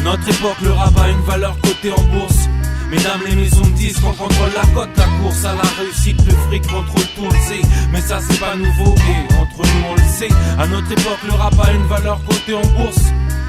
notre époque, le rap a une valeur cotée en bourse. Mesdames, les maisons de disques, on contrôle la cote, la course à la réussite, le fric contrôle tout, on le sait. Mais ça c'est pas nouveau, et entre nous on le sait. À notre époque, le rap a une valeur cotée en bourse.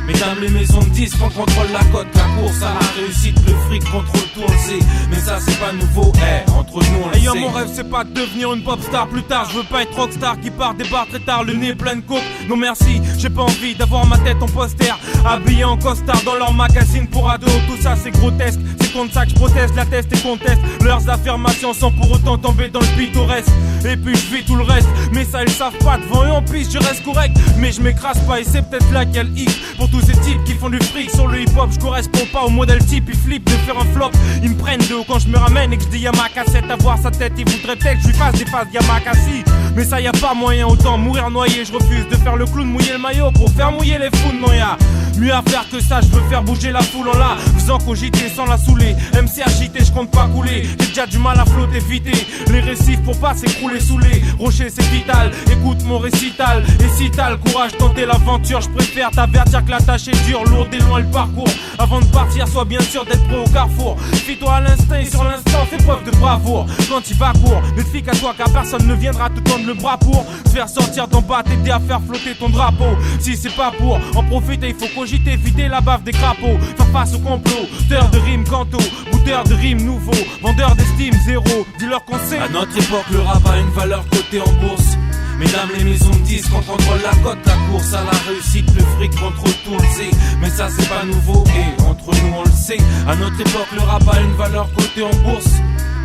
Mesdames, les maisons de disques, on contrôle la cote, la course à la réussite, le fric contrôle tout, on le sait. Mais ça c'est pas nouveau, entre nous on le sait. Mon rêve c'est pas de devenir une pop star plus tard. Je veux pas être rockstar qui part des bars très tard, le nez plein de coke. Non merci, j'ai pas envie d'avoir ma tête en poster, habillé en costard dans leur magazine pour ados. Tout ça c'est grotesque, c'est contre ça que je proteste, la teste et conteste leurs affirmations sans pour autant tomber dans le pittoresque. Et puis je vis tout le reste, mais ça ils savent pas. Devant eux en piste je reste correct, mais je m'écrase pas. Et c'est peut-être là qu'il y a le hic pour tous ces types qui font du fric sur le hip hop. Je correspond pas au modèle type, ils flippent de faire un flop. Ils me prennent de haut quand je me ramène et que je dis y'a ma cassette à voir sa tête. Ils voudraient peut-être que je lui fasse des faces Yamakasi, mais ça y a pas moyen, autant mourir noyé. Je refuse de faire le clown, mouiller le maillot pour faire mouiller les fous. Non y'a mieux à faire que ça, je veux faire bouger la foule en la faisant cogiter sans la saouler. MC agité, je compte pas couler, j'ai déjà du mal à flotter, éviter les récifs pour pas s'écrouler sous les rochers, c'est vital. Écoute mon récital, et si t'as le courage tenter l'aventure, je préfère t'avertir que la tâche est dure, lourde et loin le parcours. Avant de partir, sois bien sûr d'être prêt au carrefour. Fie-toi à l'instinct et sur l'instant, fais preuve de bravoure. Quand il va court, méfie-toi car personne ne viendra te tendre le bras pour te faire sortir d'en bas, t'aider à faire flotter ton drapeau. Si c'est pas pour en profiter, il faut cogiter, vider la bave des crapauds, faire face au complot. Auteur de rimes canto, bouteur de rimes nouveau, vendeur d'estime zéro, dis-leur qu'on sait. À notre époque, le rap a une valeur cotée en bourse. Mesdames, les maisons de disques, on contrôle la cote, la course à la réussite, le fric contrôle tout, on le sait. Mais ça c'est pas nouveau, et entre nous on le sait. À notre époque, le rap a une valeur cotée en bourse.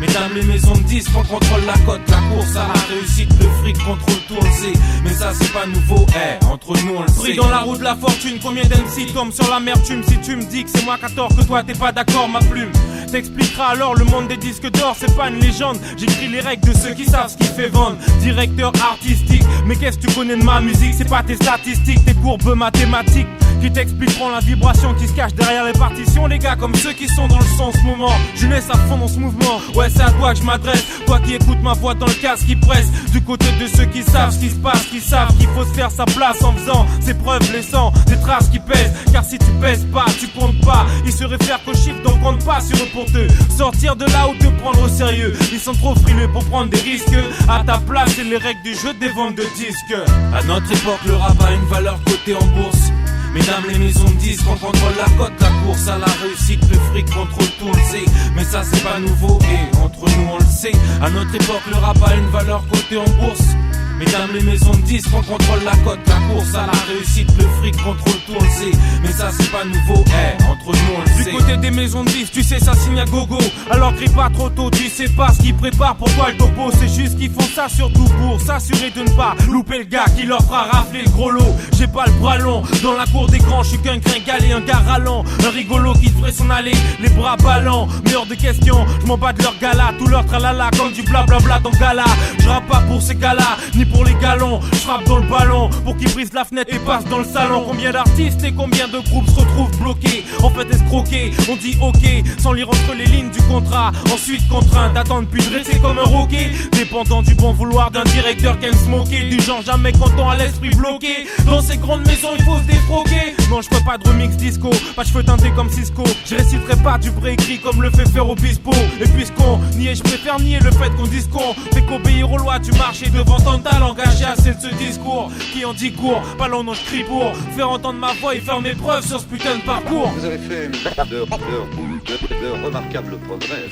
Mesdames, les maisons de disques, on contrôle la cote, la course à la réussite, le fric contrôle tout, on le sait. Mais ça c'est pas nouveau, entre nous on le sait. Pris dans la roue de la fortune, combien d'MC tombent sur l'amertume? Si tu me dis que c'est moi qui a tort, que toi t'es pas d'accord, ma plume t'expliquera alors le monde des disques d'or, c'est pas une légende. J'écris les règles de ceux qui savent ce qui fait vendre. Directeur artistique, mais qu'est-ce que tu connais de ma musique? C'est pas tes statistiques, tes courbes mathématiques qui t'expliqueront la vibration qui se cache derrière les partitions. Les gars comme ceux qui sont dans le son en ce moment, je laisse à fond dans ce mouvement. Ouais c'est à toi que je m'adresse, toi qui écoutes ma voix dans le casque qui presse. Du côté de ceux qui savent ce qui se passe, qui savent qu'il faut se faire sa place en faisant ses preuves, laissant des traces qui pèsent. Car si tu pèses pas, tu comptes pas. Ils se réfèrent qu'aux chiffres donc compte pas sur eux pour te sortir de là ou te prendre au sérieux. Ils sont trop frileux pour prendre des risques. À ta place c'est les règles du jeu des ventes de disques. À notre époque le rap a une valeur cotée en bourse. Mesdames, les maisons de disques, on contrôle la cote, la course à la réussite, le fric contrôle tout, on le sait. Mais ça c'est pas nouveau, et entre nous on le sait. À notre époque le rap a une valeur cotée en bourse. Mesdames, les maisons de disques, on contrôle la cote, la course à la réussite, le fric contrôle tout, on le sait. Mais ça c'est pas nouveau, entre nous on le sait. Du côté des maisons de disques, tu sais ça signe à gogo. Alors crie pas trop tôt, tu sais pas ce qu'ils préparent, pourquoi le topo. C'est juste qu'ils font ça surtout pour s'assurer de ne pas louper le gars qui leur fera rafler le gros lot. J'ai pas le bras long, dans la cour d'écran, je suis qu'un gringal et un gars ralent. Un rigolo qui devrait s'en aller, les bras ballants. Mais hors de question, je m'en bats de leur gala, tout leur tralala comme du blablabla dans gala. Je rappe pas pour ces gars-là, ni pour les galons, je frappe dans le ballon pour qu'ils brisent la fenêtre et passent dans le salon. Combien d'artistes et combien de groupes se retrouvent bloqués, en fait escroqués, on dit ok, sans lire entre les lignes du contrat. Ensuite contraint d'attendre puis de rester comme un roquet, dépendant du bon vouloir d'un directeur qui aime se moquer. Du genre jamais content à l'esprit bloqué, dans ces grandes maisons il faut se défroquer. Non je fais pas de remix disco, pas de cheveux teintés comme Cisco. Je réciterai pas du préécrit comme le fait faire Obispo. Et puisqu'on nie, je préfère nier le fait qu'on dise qu'on fait qu'obéir aux lois du marché devant tant de talent. Engagé assez de ce discours qui en dit court, pas long non je crie pour faire entendre ma voix et faire mes preuves sur ce putain de parcours. Vous avez fait de remarquables progrès.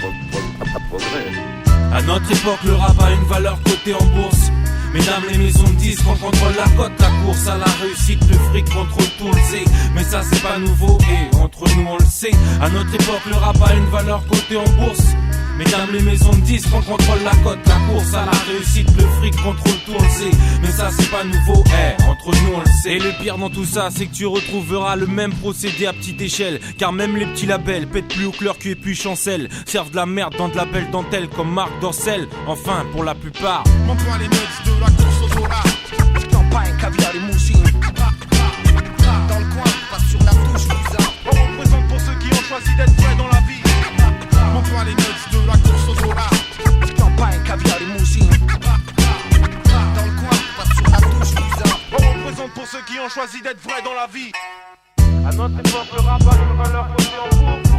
À notre époque le rap a une valeur cotée en bourse. Mesdames, les maisons de disques, on contrôle la cote, la course à la réussite, le fric contrôle tout, on le sait. Mais ça c'est pas nouveau, et entre nous on le sait. À notre époque le rap a une valeur cotée en bourse. Mesdames, les maisons de disques, on contrôle la cote, la course à la réussite, le fric contrôle tout, on le sait. Mais ça c'est pas nouveau, entre nous on le sait. Et le pire dans tout ça, c'est que tu retrouveras le même procédé à petite échelle. Car même les petits labels pètent plus haut que leur cul et puis chancellent. Servent de la merde dans de la belle dentelle comme Marc Dorcel. Enfin, pour la plupart. Montre-moi les nuts de la course au dollar. Champagne, caviar, limousine. Dans le coin, pas sur la touche, visa. On représente pour ceux qui ont choisi d'être vrais dans la vie. Montre-moi les nuts de la course au dollar. Champagne, caviar, limousine. Dans le coin, pas sur la touche, visa. On représente pour ceux qui ont choisi d'être vrais dans la vie. À notre époque, le rap a une valeur côté en bourse.